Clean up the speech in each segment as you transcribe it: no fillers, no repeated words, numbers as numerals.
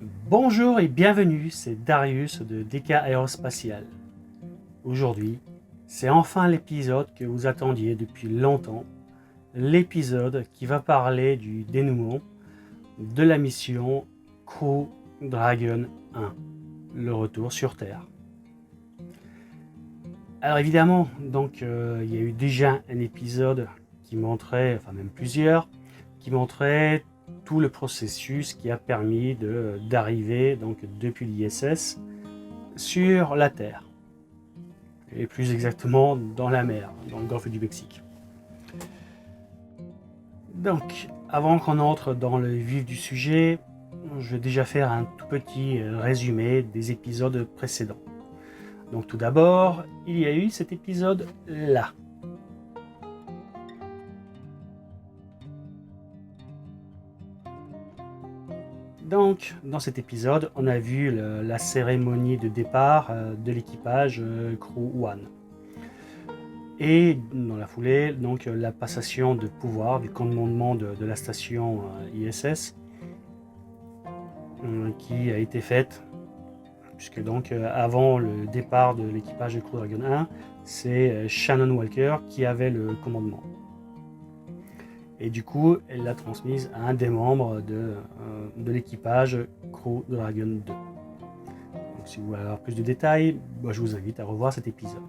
Bonjour et bienvenue, c'est Darius de DK Aérospatial. Aujourd'hui, c'est enfin l'épisode que vous attendiez depuis longtemps, l'épisode qui va parler du dénouement de la mission Crew Dragon 1, le retour sur Terre. Alors évidemment, il y a eu déjà un épisode qui montrait, enfin même plusieurs, qui montraient tout le processus qui a permis d'arriver depuis l'ISS sur la Terre, et plus exactement dans la mer, dans le golfe du Mexique. Donc, avant qu'on entre dans le vif du sujet, je vais déjà faire un tout petit résumé des épisodes précédents. Donc tout d'abord, il y a eu cet épisode-là. Donc, dans cet épisode, on a vu la cérémonie de départ de l'équipage Crew 1. Et dans la foulée, la passation de pouvoir du commandement de la station ISS qui a été faite, puisque avant le départ de l'équipage de Crew Dragon 1, c'est Shannon Walker qui avait le commandement. Et du coup, elle l'a transmise à un des membres de l'équipage Crew Dragon 2. Donc, si vous voulez avoir plus de détails, je vous invite à revoir cet épisode.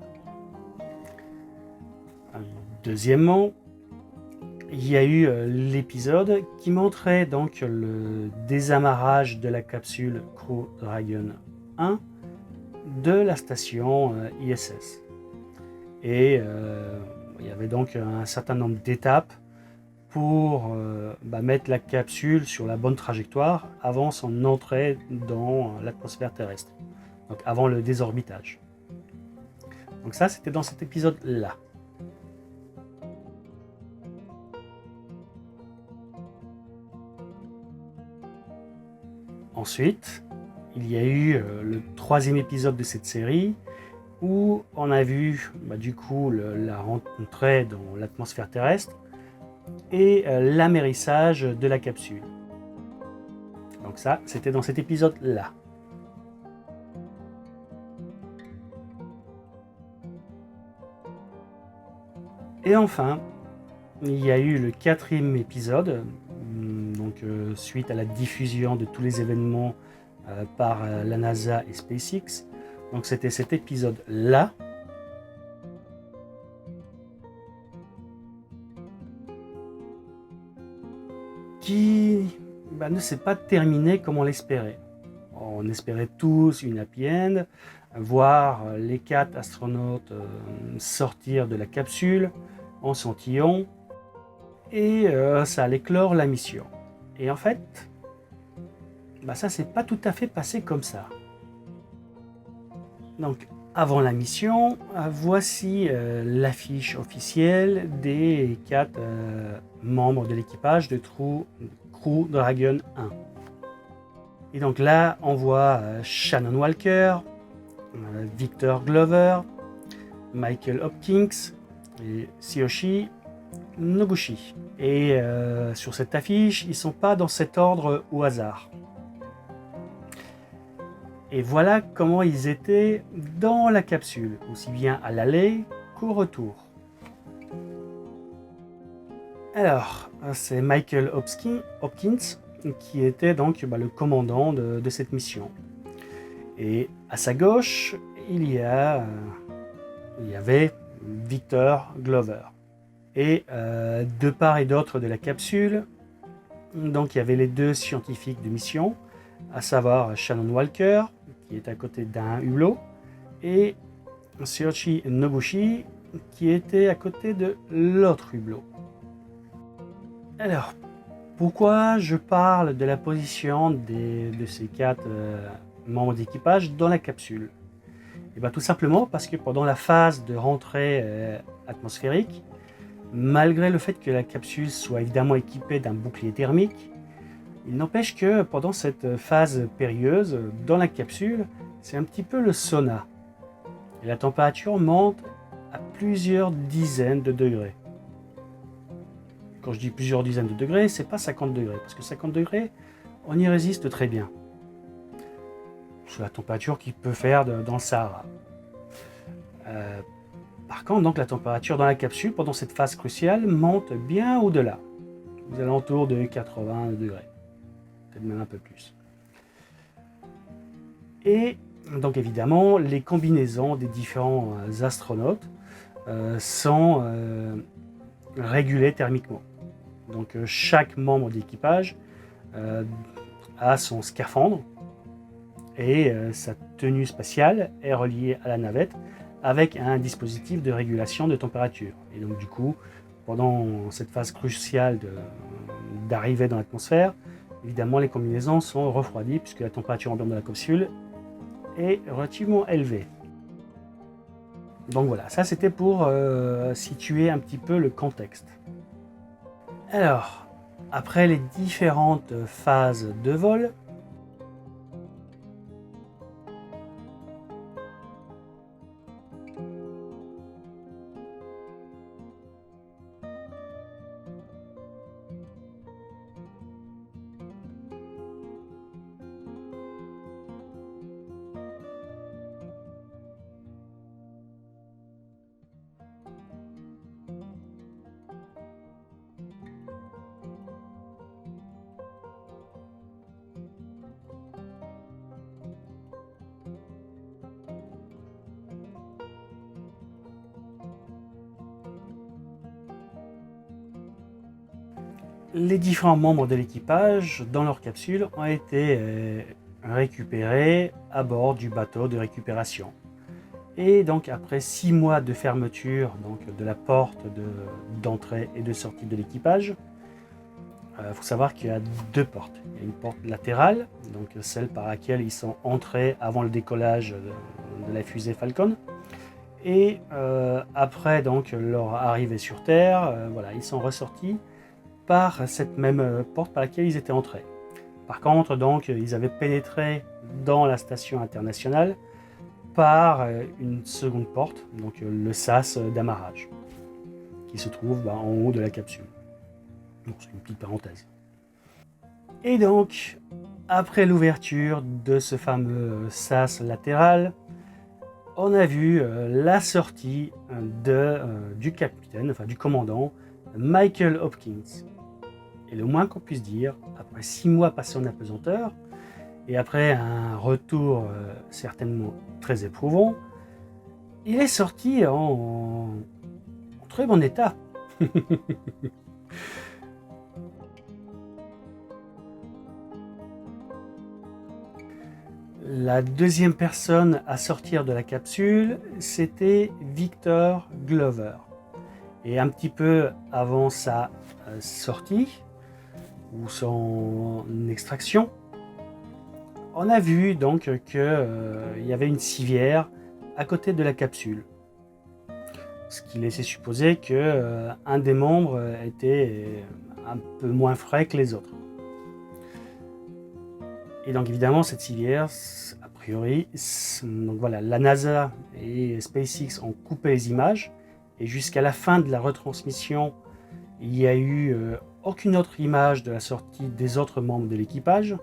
Deuxièmement, il y a eu l'épisode qui montrait le désamarrage de la capsule Crew Dragon 1 de la station ISS. Et il y avait donc un certain nombre d'étapes pour mettre la capsule sur la bonne trajectoire avant son entrée dans l'atmosphère terrestre, donc avant le désorbitage. Donc ça, c'était dans cet épisode-là. Ensuite, il y a eu le troisième épisode de cette série où on a vu la rentrée dans l'atmosphère terrestre et l'amérissage de la capsule. Donc ça, c'était dans cet épisode-là. Et enfin, il y a eu le quatrième épisode, suite à la diffusion de tous les événements par la NASA et SpaceX. Donc c'était cet épisode-là. Qui ne s'est pas terminé comme on l'espérait. On espérait tous une happy end, voir les 4 astronautes sortir de la capsule en sentillon, et ça allait clore la mission. Et en fait, ça s'est pas tout à fait passé comme ça. Donc, avant la mission, voici l'affiche officielle des 4 membres de l'équipage de Crew Dragon 1. Et donc là, on voit Shannon Walker, Victor Glover, Michael Hopkins et Tsuyoshi Noguchi. Et sur cette affiche, ils ne sont pas dans cet ordre au hasard. Et voilà comment ils étaient dans la capsule, aussi bien à l'aller qu'au retour. Alors, c'est Michael Hopkins qui était le commandant de cette mission. Et à sa gauche, il y avait Victor Glover. Et de part et d'autre de la capsule, il y avait les 2 scientifiques de mission, à savoir Shannon Walker, qui est à côté d'un hublot, et Tsuyoshi Noguchi, qui était à côté de l'autre hublot. Alors, pourquoi je parle de la position de ces 4 membres d'équipage dans la capsule? Et tout simplement parce que pendant la phase de rentrée atmosphérique, malgré le fait que la capsule soit évidemment équipée d'un bouclier thermique, il n'empêche que pendant cette phase périlleuse, dans la capsule, c'est un petit peu le sauna. Et la température monte à plusieurs dizaines de degrés. Quand je dis plusieurs dizaines de degrés, c'est pas 50 degrés, parce que 50 degrés, on y résiste très bien. sous la température qu'il peut faire dans le Sahara. Par contre, donc, la température dans la capsule pendant cette phase cruciale monte bien au-delà, aux alentours de 80 degrés, peut-être même un peu plus. Et donc évidemment, les combinaisons des différents astronautes sont régulées thermiquement. Donc chaque membre d'équipage a son scaphandre et sa tenue spatiale est reliée à la navette avec un dispositif de régulation de température. Et donc du coup, pendant cette phase cruciale d'arrivée dans l'atmosphère, évidemment les combinaisons sont refroidies puisque la température ambiante de la capsule est relativement élevée. Donc voilà, ça c'était pour situer un petit peu le contexte. Alors, après les différentes phases de vol, les différents membres de l'équipage dans leur capsule ont été récupérés à bord du bateau de récupération. Et donc après 6 mois de fermeture donc, de la porte d'entrée et de sortie de l'équipage, il faut savoir qu'il y a 2 portes. Il y a une porte latérale, donc celle par laquelle ils sont entrés avant le décollage de la fusée Falcon. Et après donc, leur arrivée sur Terre, voilà, ils sont ressortis par cette même porte par laquelle ils étaient entrés. Par contre, donc, ils avaient pénétré dans la station internationale par une seconde porte, donc le sas d'amarrage, qui se trouve en haut de la capsule. Donc c'est une petite parenthèse. Et donc, après l'ouverture de ce fameux sas latéral, on a vu la sortie du capitaine, enfin du commandant, Michael Hopkins. Et le moins qu'on puisse dire, après 6 mois passés en apesanteur, et après un retour certainement très éprouvant, il est sorti en très bon état. La deuxième personne à sortir de la capsule, c'était Victor Glover. Et un petit peu avant sa sortie, ou son extraction, on a vu donc qu'il y avait une civière à côté de la capsule. Ce qui laissait supposer qu'un des membres était un peu moins frais que les autres. Et donc évidemment cette civière, a priori, donc voilà, la NASA et SpaceX ont coupé les images et jusqu'à la fin de la retransmission, il n'y a eu aucune autre image de la sortie des autres membres de l'équipage.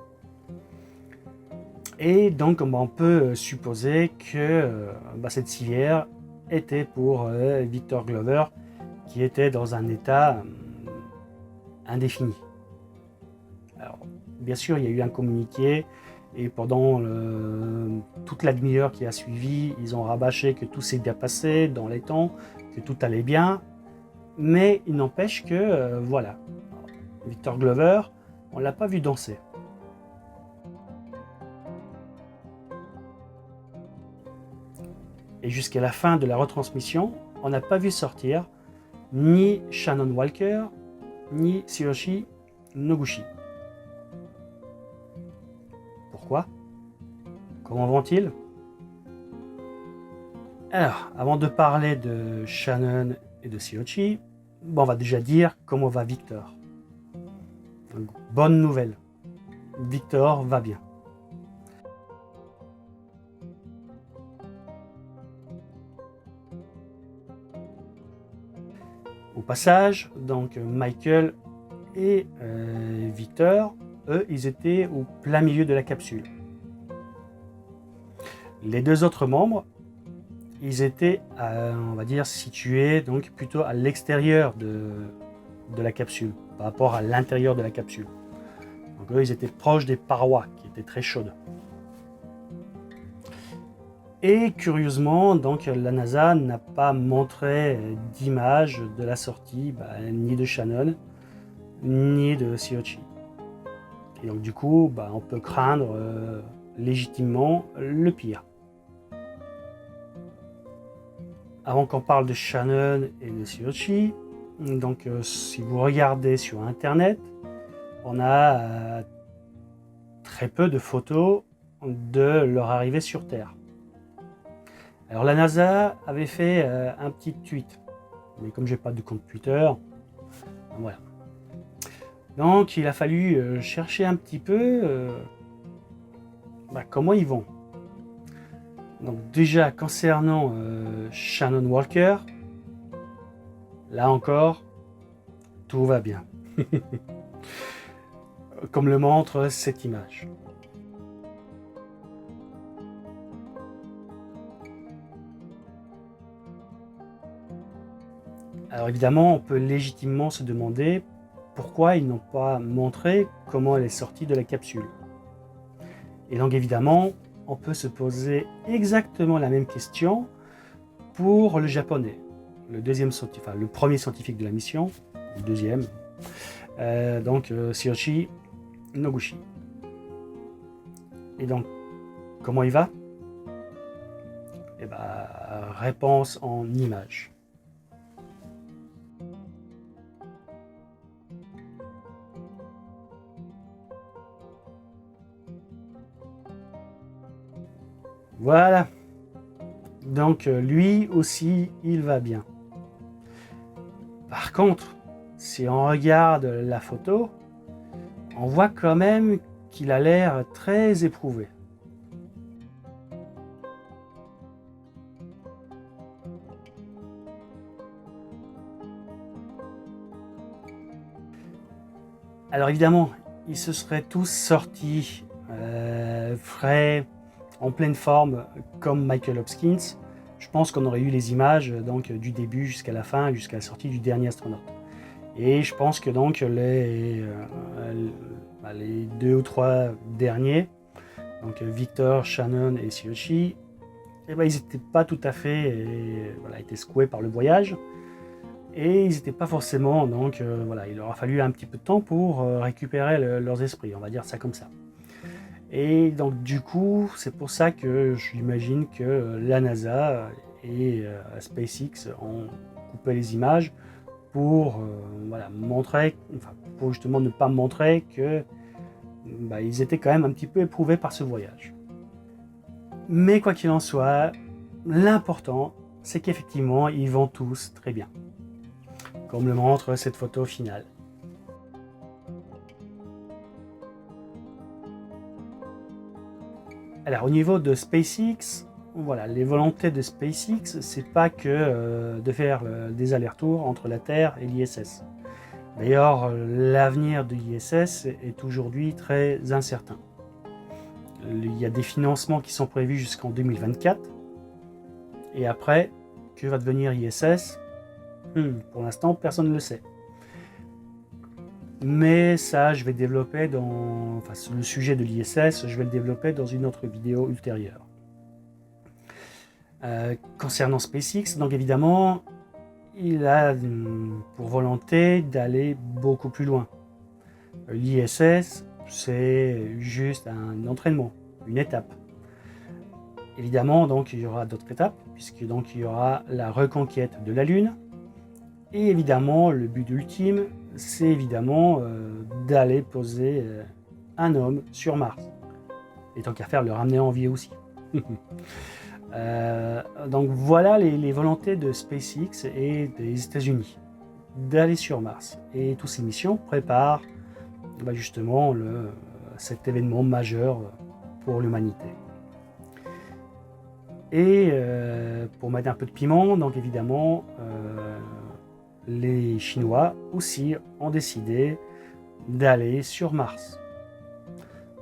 Et donc on peut supposer que cette civière était pour Victor Glover, qui était dans un état indéfini. Alors, bien sûr, il y a eu un communiqué, et pendant toute la demi-heure qui a suivi, ils ont rabâché que tout s'est bien passé dans les temps, que tout allait bien, mais il n'empêche que, voilà, Victor Glover, on ne l'a pas vu danser. Et jusqu'à la fin de la retransmission, on n'a pas vu sortir ni Shannon Walker, ni Tsuyoshi Noguchi. Pourquoi? Comment vont-ils? Alors, avant de parler de Shannon et de Tsuyoshi, on va déjà dire comment va Victor. Donc, bonne nouvelle, Victor va bien. Au passage, donc Michael et Victor, eux, ils étaient au plein milieu de la capsule. Les deux autres membres, ils étaient, on va dire, situés donc plutôt à l'extérieur de la capsule, par rapport à l'intérieur de la capsule. Donc eux, ils étaient proches des parois, qui étaient très chaudes. Et curieusement, donc la NASA n'a pas montré d'image de la sortie, ni de Shannon, ni de Seochi. Et donc du coup, on peut craindre légitimement le pire. Avant qu'on parle de Shannon et de Seochi, donc si vous regardez sur internet, on a très peu de photos de leur arrivée sur Terre. Alors la NASA avait fait un petit tweet, mais comme j'ai pas de compte Twitter, voilà. Donc il a fallu chercher un petit peu comment ils vont. Donc déjà concernant Shannon Walker, là encore, tout va bien. Comme le montre cette image. Alors évidemment, on peut légitimement se demander pourquoi ils n'ont pas montré comment elle est sortie de la capsule. Et donc évidemment, on peut se poser exactement la même question pour le japonais, le premier scientifique de la mission, le deuxième, Shioichi Noguchi. Et donc, comment il va? Réponse en images. Voilà. Donc lui aussi, il va bien. Par contre, si on regarde la photo, on voit quand même qu'il a l'air très éprouvé. Alors évidemment, ils se seraient tous sortis frais, en pleine forme, comme Michael Hopkins. Je pense qu'on aurait eu les images donc du début jusqu'à la fin, jusqu'à la sortie du dernier astronaute. Et je pense que donc les 2 ou 3 derniers, donc Victor, Shannon et Shioichi, ils n'étaient pas tout à fait été secoués par le voyage. Et ils n'étaient pas forcément, il leur a fallu un petit peu de temps pour récupérer leurs esprits, on va dire ça comme ça. Et donc du coup, c'est pour ça que j'imagine que la NASA et SpaceX ont coupé les images pour montrer, pour justement ne pas montrer que ils étaient quand même un petit peu éprouvés par ce voyage. Mais quoi qu'il en soit, l'important, c'est qu'effectivement, ils vont tous très bien, comme le montre cette photo finale. Alors au niveau de SpaceX, les volontés de SpaceX, c'est pas que de faire des allers-retours entre la Terre et l'ISS. D'ailleurs, l'avenir de l'ISS est aujourd'hui très incertain. Il y a des financements qui sont prévus jusqu'en 2024. Et après, que va devenir l'ISS? Pour l'instant, personne ne le sait. Mais ça, je vais développer le sujet de l'ISS, je vais le développer dans une autre vidéo ultérieure. Concernant SpaceX, donc évidemment, il a pour volonté d'aller beaucoup plus loin. L'ISS, c'est juste un entraînement, une étape. Évidemment, donc il y aura d'autres étapes, puisque donc il y aura la reconquête de la Lune. Et évidemment, le but ultime, c'est évidemment d'aller poser un homme sur Mars. Et tant qu'à faire, le ramener en vie aussi. Donc voilà les volontés de SpaceX et des États-Unis d'aller sur Mars. Et toutes ces missions préparent justement cet événement majeur pour l'humanité. Et pour mettre un peu de piment, donc évidemment, les Chinois aussi ont décidé d'aller sur Mars.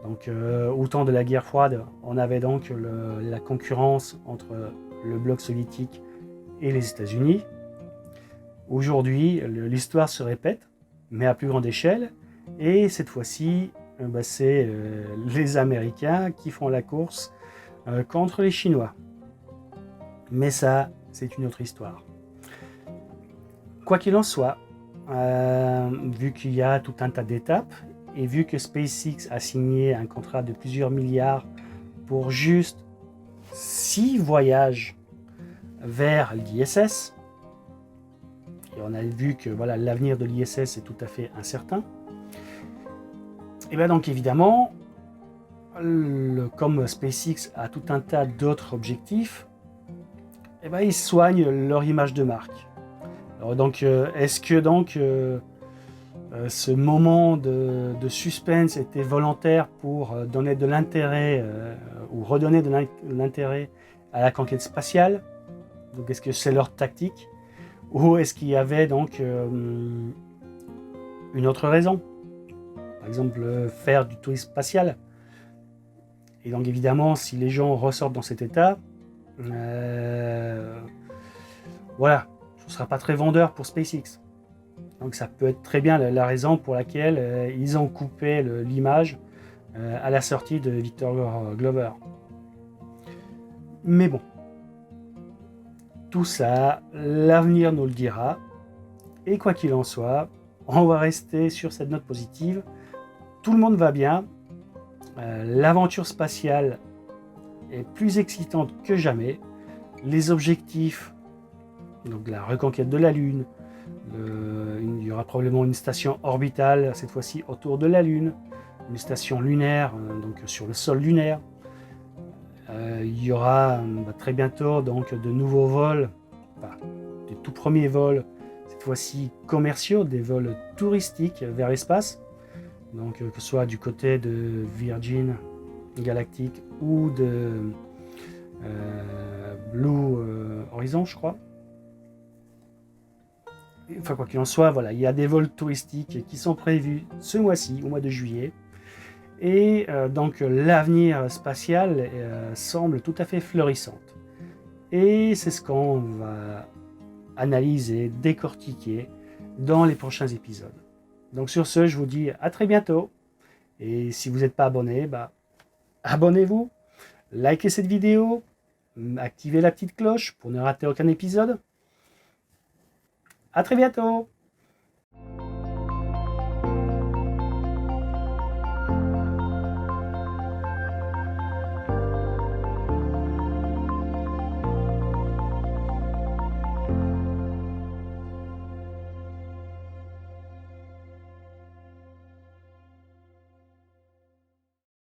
Donc au temps de la guerre froide, on avait donc la concurrence entre le bloc soviétique et les États-Unis. Aujourd'hui, l'histoire se répète, mais à plus grande échelle. Et cette fois-ci, c'est les Américains qui font la course contre les Chinois. Mais ça, c'est une autre histoire. Quoi qu'il en soit, vu qu'il y a tout un tas d'étapes, et vu que SpaceX a signé un contrat de plusieurs milliards pour juste 6 voyages vers l'ISS, et on a vu que voilà, l'avenir de l'ISS est tout à fait incertain, et bien donc évidemment, comme SpaceX a tout un tas d'autres objectifs, et ben ils soignent leur image de marque. Alors donc, est-ce que donc ce moment de suspense était volontaire pour donner de l'intérêt ou redonner de l'intérêt à la conquête spatiale? Donc est-ce que c'est leur tactique? Ou est-ce qu'il y avait donc une autre raison? Par exemple, faire du tourisme spatial. Et donc évidemment, si les gens ressortent dans cet état, voilà, ce ne sera pas très vendeur pour SpaceX. Donc ça peut être très bien la raison pour laquelle ils ont coupé l'image à la sortie de Victor Glover. Mais bon, tout ça, l'avenir nous le dira. Et quoi qu'il en soit, on va rester sur cette note positive. Tout le monde va bien. L'aventure spatiale est plus excitante que jamais. Les objectifs, donc la reconquête de la Lune, il y aura probablement une station orbitale, cette fois-ci autour de la Lune, une station lunaire, donc sur le sol lunaire. Il y aura très bientôt donc de nouveaux vols, des tout premiers vols, cette fois-ci commerciaux, des vols touristiques vers l'espace, donc que ce soit du côté de Virgin Galactic ou de Blue Horizon, je crois. Enfin, quoi qu'il en soit, voilà, il y a des vols touristiques qui sont prévus ce mois-ci, au mois de juillet. Et donc l'avenir spatial semble tout à fait florissante. Et c'est ce qu'on va analyser, décortiquer dans les prochains épisodes. Donc sur ce, je vous dis à très bientôt. Et si vous n'êtes pas abonné, abonnez-vous, likez cette vidéo, activez la petite cloche pour ne rater aucun épisode. À très bientôt!